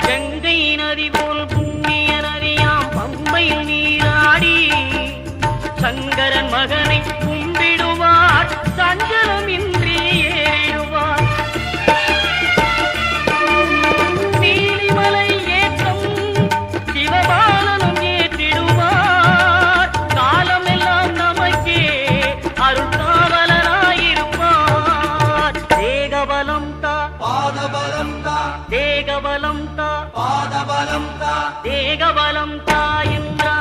கங்கை நதி போல் புண்ணிய நதியாம் பம்பையில் நீராடி சங்கரன் மகனை கும்பிடுவார் சஞ்சலமின்றி ஏறிடுவார். நீலிமலை ஏற்றம் சிவபாலனும் ஏற்றிடுவார். காலமெல்லாம் நமக்கே அருள்காவலராயிருப்பார். தேகபலம் தா பாதபலம் தா தேகபலம் தா பாதபலம் தா தேகபலம் தா என்றார்.